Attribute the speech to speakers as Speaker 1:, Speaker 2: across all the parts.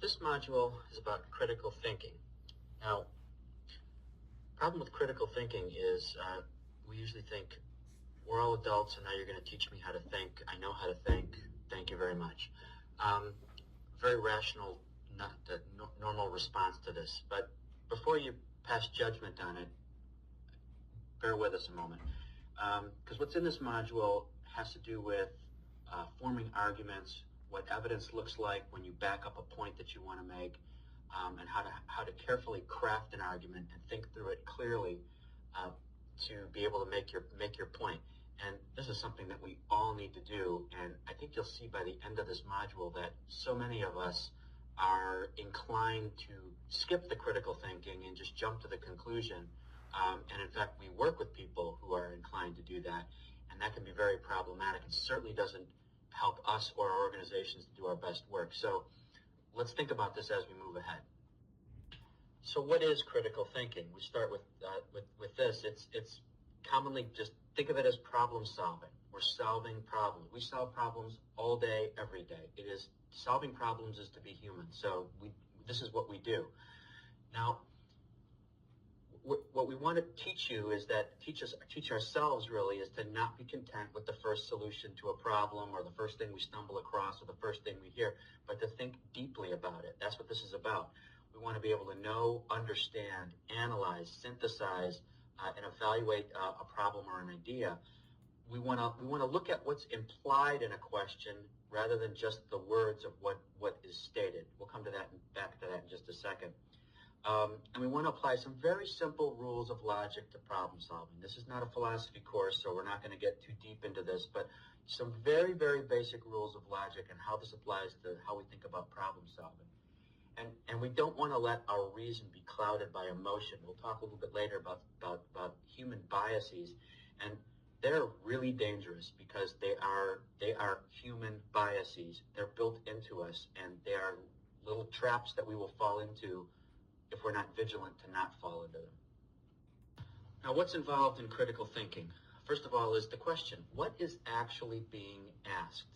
Speaker 1: This module is about critical thinking. Now, problem with critical thinking is we usually think, we're all adults and now you're going to teach me how to think. I know how to think. Thank you very much. Very rational, normal response to this. But before you pass judgment on it, bear with us a moment. Because what's in this module has to do with forming arguments, what evidence looks like when you back up a point that you want to make, and how to carefully craft an argument and think through it clearly to be able to make your point. And this is something that we all need to do, and I think you'll see by the end of this module that so many of us are inclined to skip the critical thinking and just jump to the conclusion. And in fact, we work with people who are inclined to do that, and that can be very problematic. It certainly doesn't help us or our organizations to do our best work. So let's think about this as we move ahead. So what is critical thinking? We start with this. It's commonly, just think of it as problem solving. We're solving problems. We solve problems all day, every day. Solving problems is to be human. So this is what we do. Now, what we want to teach you is that, teach ourselves really, is to not be content with the first solution to a problem or the first thing we stumble across or the first thing we hear, but to think deeply about it. That's what this is about. We want to be able to know, understand, analyze, synthesize, and evaluate a problem or an idea. We want to look at what's implied in a question rather than just the words of what is stated. We'll come to that, back to that in just a second. And we want to apply some very simple rules of logic to problem solving. This is not a philosophy course, so we're not going to get too deep into this, but some very, very basic rules of logic and how this applies to how we think about problem solving. And we don't want to let our reason be clouded by emotion. We'll talk a little bit later about human biases, and they're really dangerous because they are human biases. They're built into us, and they are little traps that we will fall into if we're not vigilant to not fall into them. Now, what's involved in critical thinking? First of all is the question, what is actually being asked?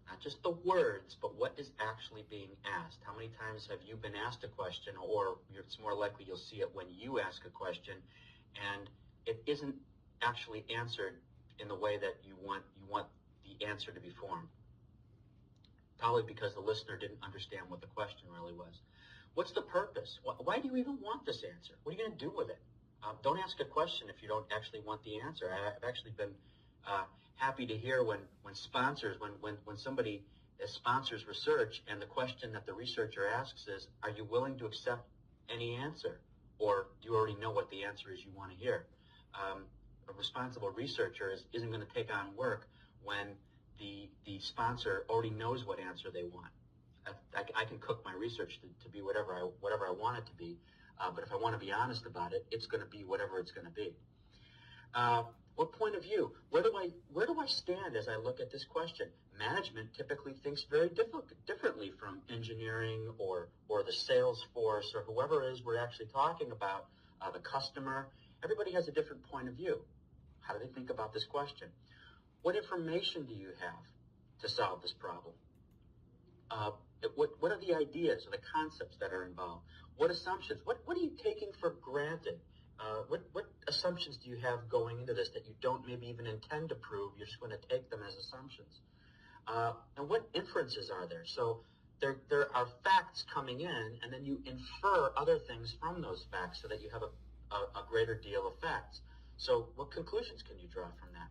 Speaker 1: Not just the words, but what is actually being asked? How many times have you been asked a question, or it's more likely you'll see it when you ask a question, and it isn't actually answered in the way that you want the answer to be formed? Probably because the listener didn't understand what the question really was. What's the purpose? Why do you even want this answer? What are you going to do with it? Don't ask a question if you don't actually want the answer. I've actually been happy to hear when somebody sponsors research and the question that the researcher asks is, are you willing to accept any answer? Or do you already know what the answer is you want to hear? A responsible researcher isn't going to take on work when the sponsor already knows what answer they want. I can cook my research to be whatever I want it to be, but if I want to be honest about it, it's going to be whatever it's going to be. What point of view? Where do I stand as I look at this question? Management typically thinks very differently from engineering or the sales force or whoever it is we're actually talking about, the customer. Everybody has a different point of view. How do they think about this question? What information do you have to solve this problem? What are the ideas or the concepts that are involved? What assumptions? What are you taking for granted? What assumptions do you have going into this that you don't maybe even intend to prove? You're just going to take them as assumptions. And what inferences are there? So there are facts coming in, and then you infer other things from those facts so that you have a greater deal of facts. So what conclusions can you draw from that?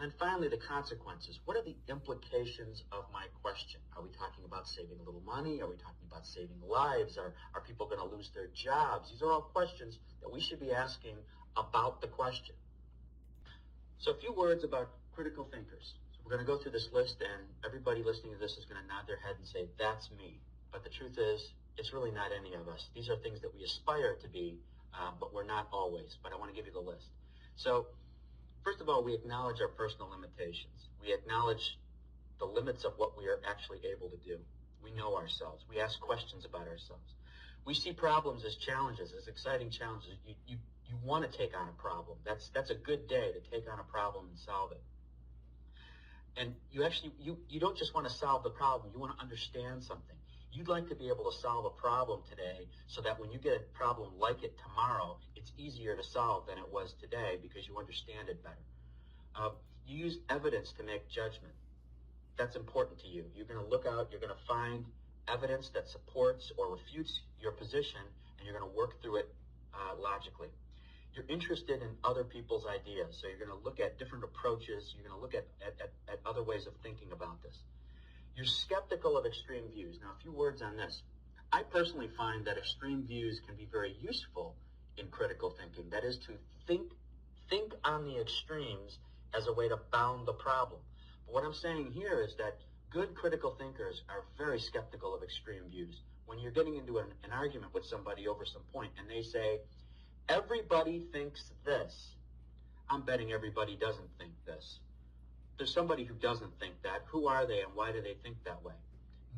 Speaker 1: And then finally, the consequences. What are the implications of my question? Are we talking about saving a little money? Are we talking about saving lives? Are people going to lose their jobs? These are all questions that we should be asking about the question. So a few words about critical thinkers. So we're going to go through this list, and everybody listening to this is going to nod their head and say, that's me. But the truth is, it's really not any of us. These are things that we aspire to be, but we're not always. But I want to give you the list. So first of all, we acknowledge our personal limitations. We acknowledge the limits of what we are actually able to do. We know ourselves. We ask questions about ourselves. We see problems as challenges, as exciting challenges. You want to take on a problem. That's a good day to take on a problem and solve it. And you don't just want to solve the problem. You want to understand something. You'd like to be able to solve a problem today so that when you get a problem like it tomorrow, it's easier to solve than it was today because you understand it better. You use evidence to make judgment. That's important to you. You're going to look out, you're going to find evidence that supports or refutes your position, and you're going to work through it logically. You're interested in other people's ideas, so you're going to look at different approaches. You're going to look at other ways of thinking about this. You're skeptical of extreme views. Now, a few words on this. I personally find that extreme views can be very useful in critical thinking. That is to think on the extremes as a way to bound the problem. But what I'm saying here is that good critical thinkers are very skeptical of extreme views. When you're getting into an argument with somebody over some point and they say, everybody thinks this, I'm betting everybody doesn't think this. There's somebody who doesn't think that. Who are they and why do they think that way?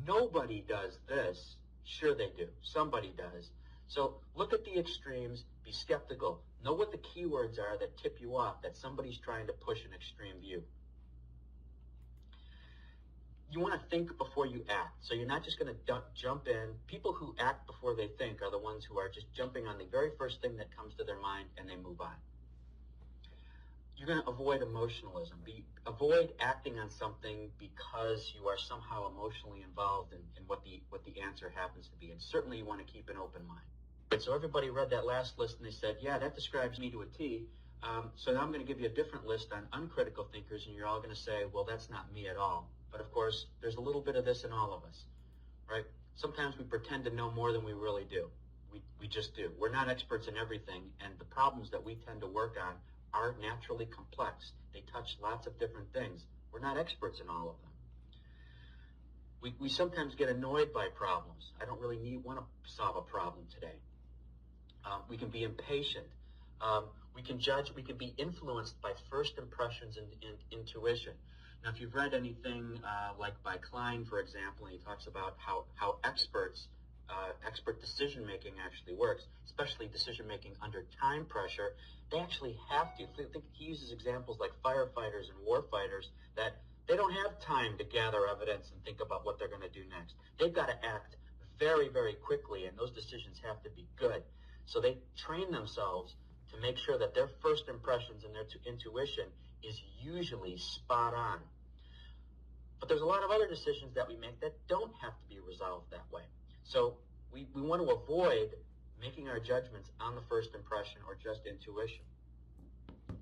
Speaker 1: Nobody does this. Sure they do. Somebody does. So look at the extremes, be skeptical. Know what the keywords are that tip you off that somebody's trying to push an extreme view. You want to think before you act. So you're not just going to jump in. People who act before they think are the ones who are just jumping on the very first thing that comes to their mind and they move on. You're going to avoid emotionalism. Avoid acting on something because you are somehow emotionally involved in what the answer happens to be. And certainly you want to keep an open mind. So everybody read that last list and they said, yeah, that describes me to a T. So now I'm going to give you a different list on uncritical thinkers, and you're all going to say, well, that's not me at all. But of course, there's a little bit of this in all of us, right? Sometimes we pretend to know more than we really do. We just do. We're not experts in everything, and the problems that we tend to work on are naturally complex. They touch lots of different things. We're not experts in all of them. We sometimes get annoyed by problems. I don't really want to solve a problem today. We can be impatient. We can judge. We can be influenced by first impressions and intuition. Now, if you've read anything like by Klein, for example, and he talks about how expert decision-making actually works, especially decision-making under time pressure, they actually have to. He uses examples like firefighters and warfighters that they don't have time to gather evidence and think about what they're going to do next. They've got to act very, very quickly, and those decisions have to be good. So they train themselves to make sure that their first impressions and their intuition is usually spot on. But there's a lot of other decisions that we make that don't have to be resolved that way. So we want to avoid making our judgments on the first impression or just intuition.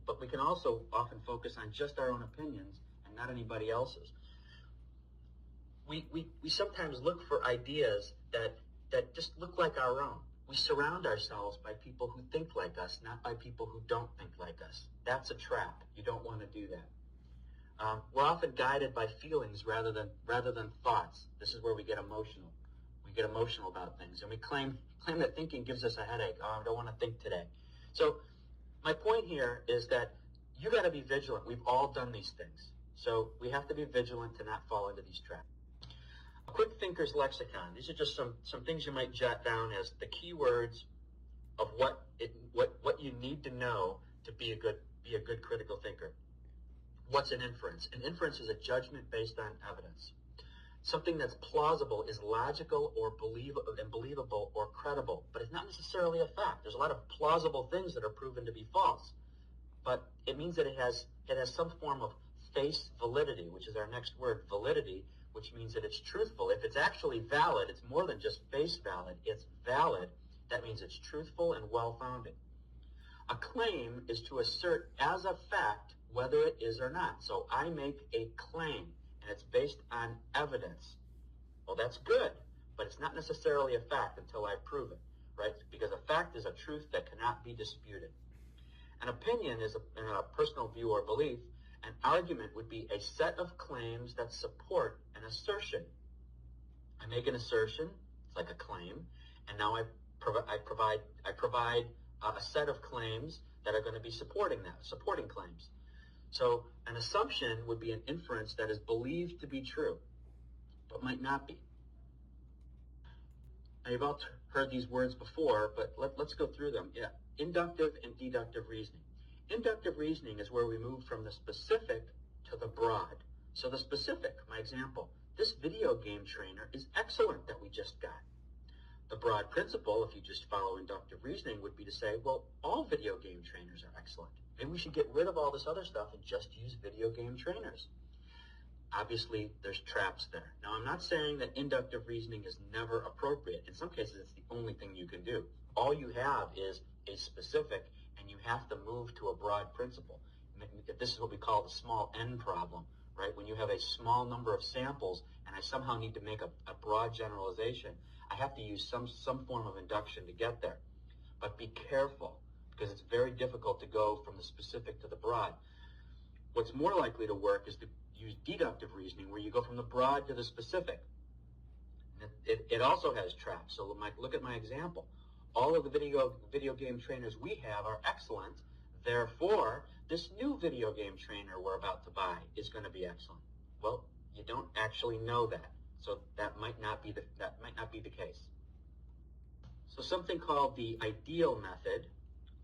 Speaker 1: But we can also often focus on just our own opinions and not anybody else's. We sometimes look for ideas that just look like our own. We surround ourselves by people who think like us, not by people who don't think like us. That's a trap. You don't want to do that. We're often guided by feelings rather than thoughts. This is where we get emotional. We get emotional about things, and we claim that thinking gives us a headache. Oh, I don't want to think today. So my point here is that you got to be vigilant. We've all done these things, so we have to be vigilant to not fall into these traps. A quick thinker's lexicon. These are just some things you might jot down as the key words of what you need to know to be a good critical thinker. What's an inference? An inference is a judgment based on evidence. Something that's plausible is logical or believable or credible, but it's not necessarily a fact. There's a lot of plausible things that are proven to be false, but it means that it has some form of face validity, which is our next word, validity, which means that it's truthful. If it's actually valid, it's more than just face valid. It's valid. That means it's truthful and well-founded. A claim is to assert as a fact whether it is or not. So I make a claim, and it's based on evidence. Well, that's good, but it's not necessarily a fact until I prove it, right? Because a fact is a truth that cannot be disputed. An opinion is a personal view or belief. An argument would be a set of claims that support an assertion. I make an assertion, it's like a claim, and now I provide a set of claims that are going to be supporting claims. So an assumption would be an inference that is believed to be true, but might not be. Now, you've all heard these words before, but let's go through them. Yeah, inductive and deductive reasoning. Inductive reasoning is where we move from the specific to the broad. So the specific, my example, this video game trainer is excellent that we just got. The broad principle, if you just follow inductive reasoning, would be to say, well, all video game trainers are excellent. Maybe we should get rid of all this other stuff and just use video game trainers. Obviously, there's traps there. Now, I'm not saying that inductive reasoning is never appropriate. In some cases, it's the only thing you can do. All you have is a specific, and you have to move to a broad principle. This is what we call the small n problem, right? When you have a small number of samples, and I somehow need to make a broad generalization, I have to use some form of induction to get there. But be careful, because it's very difficult to go from the specific to the broad. What's more likely to work is to use deductive reasoning, where you go from the broad to the specific. It also has traps. So look at my example. All of the video game trainers we have are excellent. Therefore, this new video game trainer we're about to buy is going to be excellent. Well, you don't actually know that, so that might not be the case. So something called the ideal method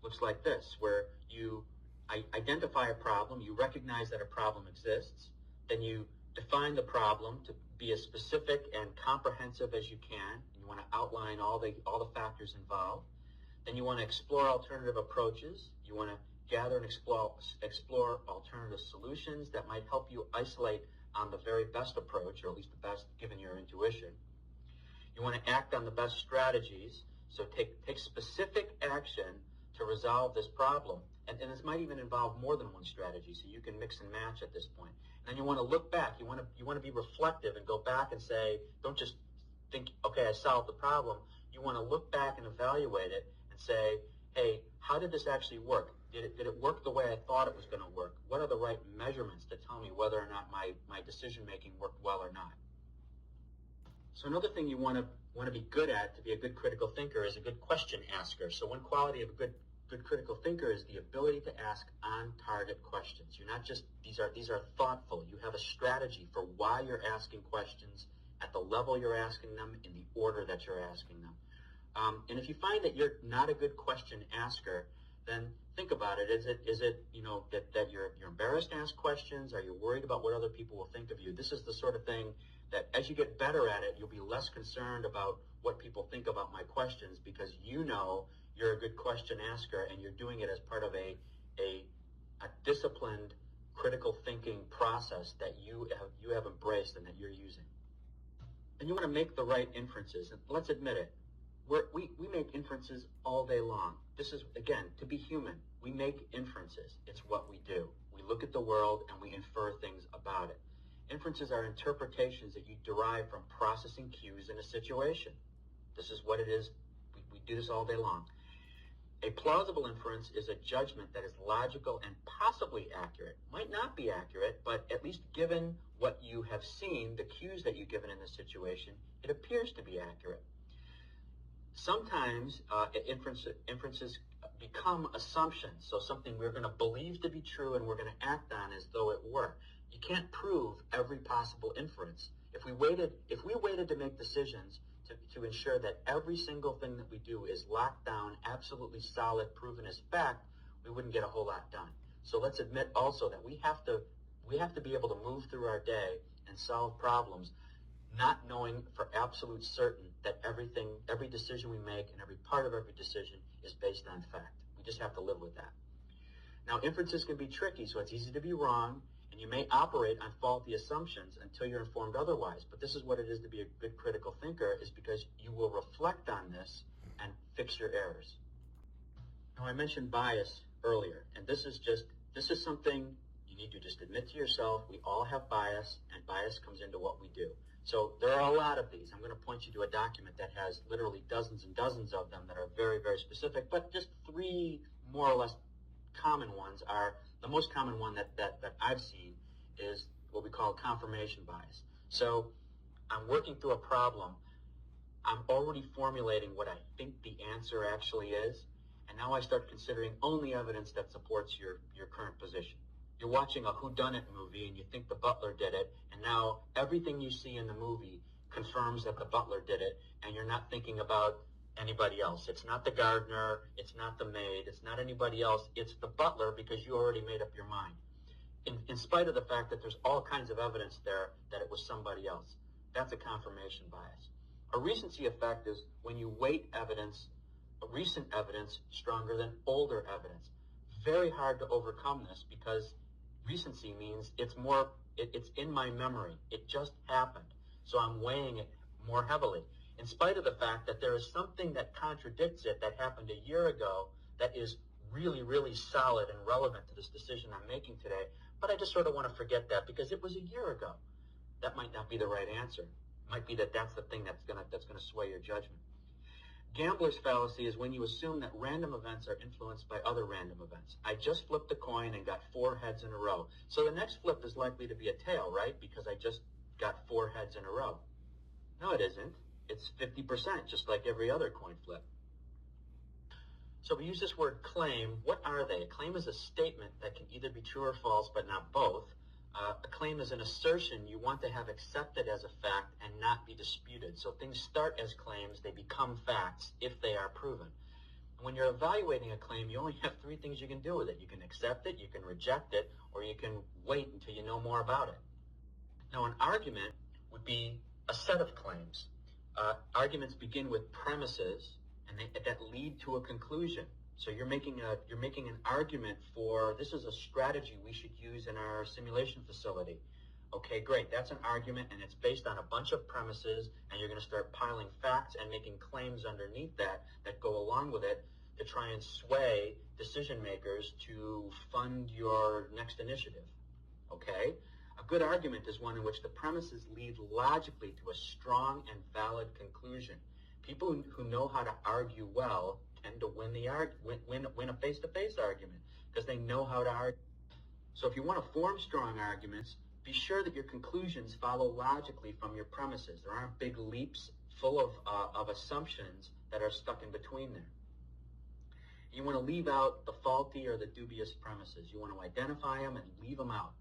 Speaker 1: looks like this, where you identify a problem, you recognize that a problem exists, then you define the problem to be as specific and comprehensive as you can. You want to outline all the factors involved. Then you want to explore alternative approaches. You want to gather and explore alternative solutions that might help you isolate on the very best approach, or at least the best given your intuition. You want to act on the best strategies, so take specific action to resolve this problem. And this might even involve more than one strategy, so you can mix and match at this point. And then you want to look back. You want to be reflective and go back and say, don't just think, okay, I solved the problem. You want to look back and evaluate it and say, hey, how did this actually work? Did it work the way I thought it was going to work? What are the right measurements to tell me whether or not my decision-making worked well or not? So another thing you want to be good at to be a good critical thinker is a good question asker. So one quality of a good critical thinker is the ability to ask on-target questions. You're not just, these are thoughtful. You have a strategy for why you're asking questions at the level you're asking them, in the order that you're asking them. And if you find that you're not a good question asker, then think about it. Is it that you're embarrassed to ask questions? Are you worried about what other people will think of you? This is the sort of thing that as you get better at it, you'll be less concerned about what people think about my questions, because you know you're a good question asker and you're doing it as part of a disciplined critical thinking process that you have embraced and that you're using. And you want to make the right inferences. And let's admit it, we make inferences all day long. This is, again, to be human. We make inferences. It's what we do. We look at the world and we infer things about it. Inferences are interpretations that you derive from processing cues in a situation. This is what it is. We do this all day long. A plausible inference is a judgment that is logical and possibly accurate. Might not be accurate, but at least given what you have seen, the cues that you've given in the situation, it appears to be accurate. Sometimes inferences become assumptions, so something we're going to believe to be true and we're going to act on as though it were. You can't prove every possible inference. If we waited to make decisions to ensure that every single thing that we do is locked down, absolutely solid, proven as fact, we wouldn't get a whole lot done. So let's admit also that we have to be able to move through our day and solve problems, not knowing for absolute certain that every decision we make and every part of every decision is based on fact. We just have to live with that. Now, inferences can be tricky, so it's easy to be wrong, and you may operate on faulty assumptions until you're informed otherwise. But this is what it is to be a good critical thinker, is because you will reflect on this and fix your errors. Now, I mentioned bias earlier, and this is something you need to just admit to yourself. We all have bias, and bias comes into what we do. So there are a lot of these. I'm going to point you to a document that has literally dozens and dozens of them that are very, very specific, but just three more or less common ones are, the most common one that I've seen is what we call confirmation bias. So I'm working through a problem. I'm already formulating what I think the answer actually is, and now I start considering only evidence that supports your current position. You're watching a whodunit movie and you think the butler did it, and now everything you see in the movie confirms that the butler did it, and you're not thinking about anybody else. It's not the gardener, it's not the maid, it's not anybody else, it's the butler, because you already made up your mind. in spite of the fact that there's all kinds of evidence there that it was somebody else. That's a confirmation bias. A recency effect is when you weight evidence, recent evidence, stronger than older evidence. Very hard to overcome this because recency means it's in my memory. It just happened. So I'm weighing it more heavily. In spite of the fact that there is something that contradicts it that happened a year ago that is really, really solid and relevant to this decision I'm making today, but I just sort of want to forget that because it was a year ago. That might not be the right answer. It might be that that's the thing that's gonna sway your judgment. Gambler's fallacy is when you assume that random events are influenced by other random events. I just flipped a coin and got 4 heads in a row. So the next flip is likely to be a tail, right? Because I just got 4 heads in a row. No, it isn't. It's 50%, just like every other coin flip. So we use this word claim. What are they? A claim is a statement that can either be true or false, but not both. A claim is an assertion you want to have accepted as a fact and not be disputed. So things start as claims, they become facts if they are proven. And when you're evaluating a claim, you only have 3 things you can do with it. You can accept it, you can reject it, or you can wait until you know more about it. Now, an argument would be a set of claims. Arguments begin with premises, and that lead to a conclusion. So you're making an argument for, this is a strategy we should use in our simulation facility. Okay, great. That's an argument, and it's based on a bunch of premises, and you're going to start piling facts and making claims underneath that go along with it to try and sway decision makers to fund your next initiative. Okay? A good argument is one in which the premises lead logically to a strong and valid conclusion. People who know how to argue well tend to win a face-to-face argument because they know how to argue. So if you want to form strong arguments, be sure that your conclusions follow logically from your premises. There aren't big leaps full of assumptions that are stuck in between there. You want to leave out the faulty or the dubious premises. You want to identify them and leave them out.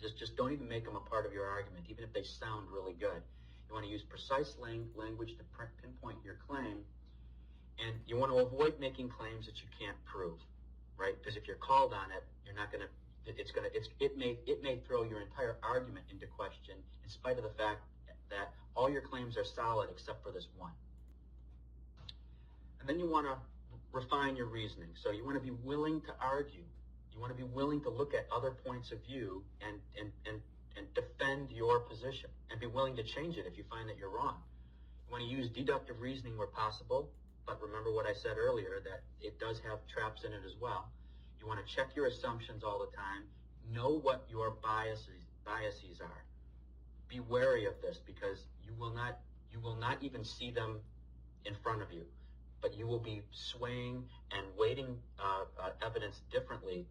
Speaker 1: Just don't even make them a part of your argument, even if they sound really good. You want to use precise language to pinpoint your claim, and you want to avoid making claims that you can't prove, right? Because if you're called on it, you're not going to. It may throw your entire argument into question, in spite of the fact that all your claims are solid except for this one. And then you want to refine your reasoning. So you want to be willing to argue. You want to be willing to look at other points of view and defend your position, and be willing to change it if you find that you're wrong. You want to use deductive reasoning where possible, but remember what I said earlier, that it does have traps in it as well. You want to check your assumptions all the time. Know what your biases are. Be wary of this because you will not even see them in front of you, but you will be swaying and weighting evidence differently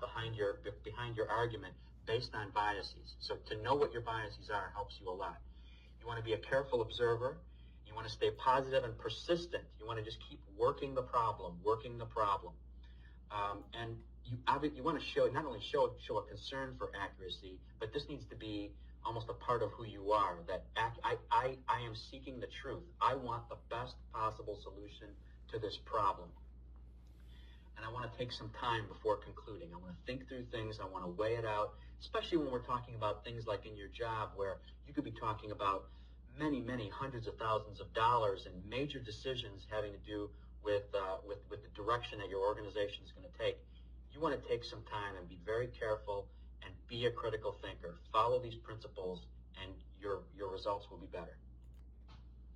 Speaker 1: behind your argument based on biases. So to know what your biases are helps you a lot. You want to be a careful observer. You want to stay positive and persistent. You want to just keep working the problem. And you want to not only show a concern for accuracy, but this needs to be almost a part of who you are, that I am seeking the truth. I want the best possible solution to this problem. And I want to take some time before concluding. I want to think through things. I want to weigh it out, especially when we're talking about things like in your job where you could be talking about many, many hundreds of thousands of dollars and major decisions having to do with the direction that your organization is going to take. You want to take some time and be very careful and be a critical thinker. Follow these principles and your results will be better.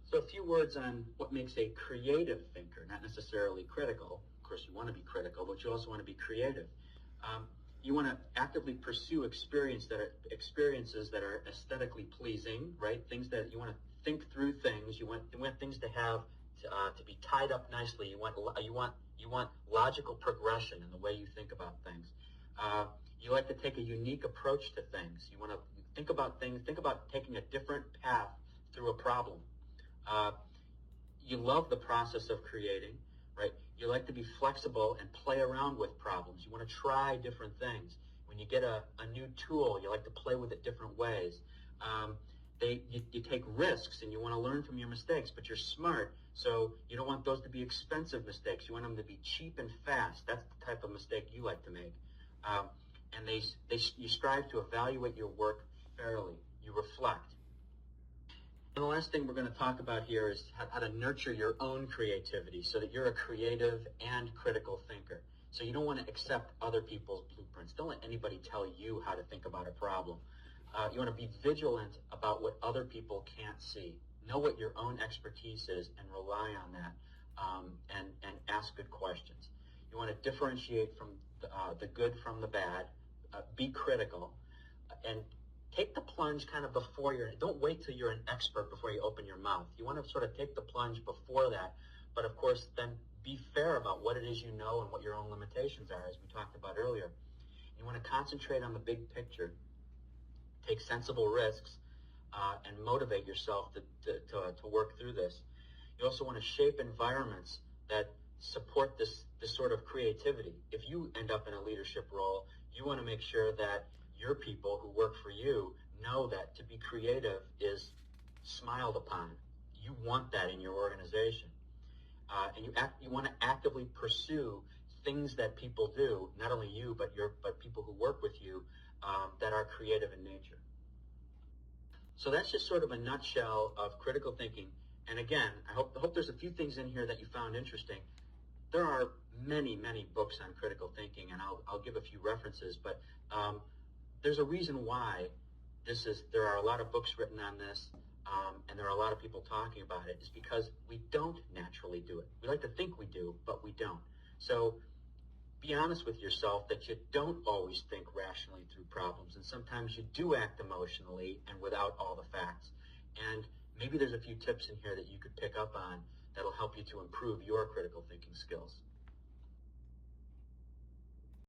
Speaker 1: So a few words on what makes a creative thinker, not necessarily critical. Of course, you want to be critical, but you also want to be creative. You want to actively pursue experiences that are aesthetically pleasing, right? Things that you want to think through things. You want things to have to be tied up nicely. You want logical progression in the way you think about things. You like to take a unique approach to things. You want to think about taking a different path through a problem. You love the process of creating, right? You like to be flexible and play around with problems. You want to try different things. When you get a new tool, you like to play with it different ways. You take risks and you want to learn from your mistakes, but you're smart, so you don't want those to be expensive mistakes. You want them to be cheap and fast. That's the type of mistake you like to make. and you strive to evaluate your work fairly. You reflect. And the last thing we're going to talk about here is how to nurture your own creativity so that you're a creative and critical thinker. So you don't want to accept other people's blueprints. Don't let anybody tell you how to think about a problem. You want to be vigilant about what other people can't see. Know what your own expertise is and rely on that, and ask good questions. You want to differentiate from the good from the bad. Be critical, and take the plunge kind of before don't wait till you're an expert before you open your mouth. You want to sort of take the plunge before that, but of course then be fair about what it is you know and what your own limitations are, as we talked about earlier. You want to concentrate on the big picture, take sensible risks, and motivate yourself to work through this. You also want to shape environments that support this sort of creativity. If you end up in a leadership role, you want to make sure that your people who work for you know that to be creative is smiled upon. You want that in your organization. And you want to actively pursue things that people do, not only you, but people who work with you, that are creative in nature. So that's just sort of a nutshell of critical thinking. And again, I hope there's a few things in here that you found interesting. There are many, many books on critical thinking, and I'll give a few references, but there's a reason why there are a lot of books written on this, and there are a lot of people talking about it. Is because we don't naturally do it. We like to think we do, but we don't. So be honest with yourself that you don't always think rationally through problems, and sometimes you do act emotionally and without all the facts. And maybe there's a few tips in here that you could pick up on that'll help you to improve your critical thinking skills.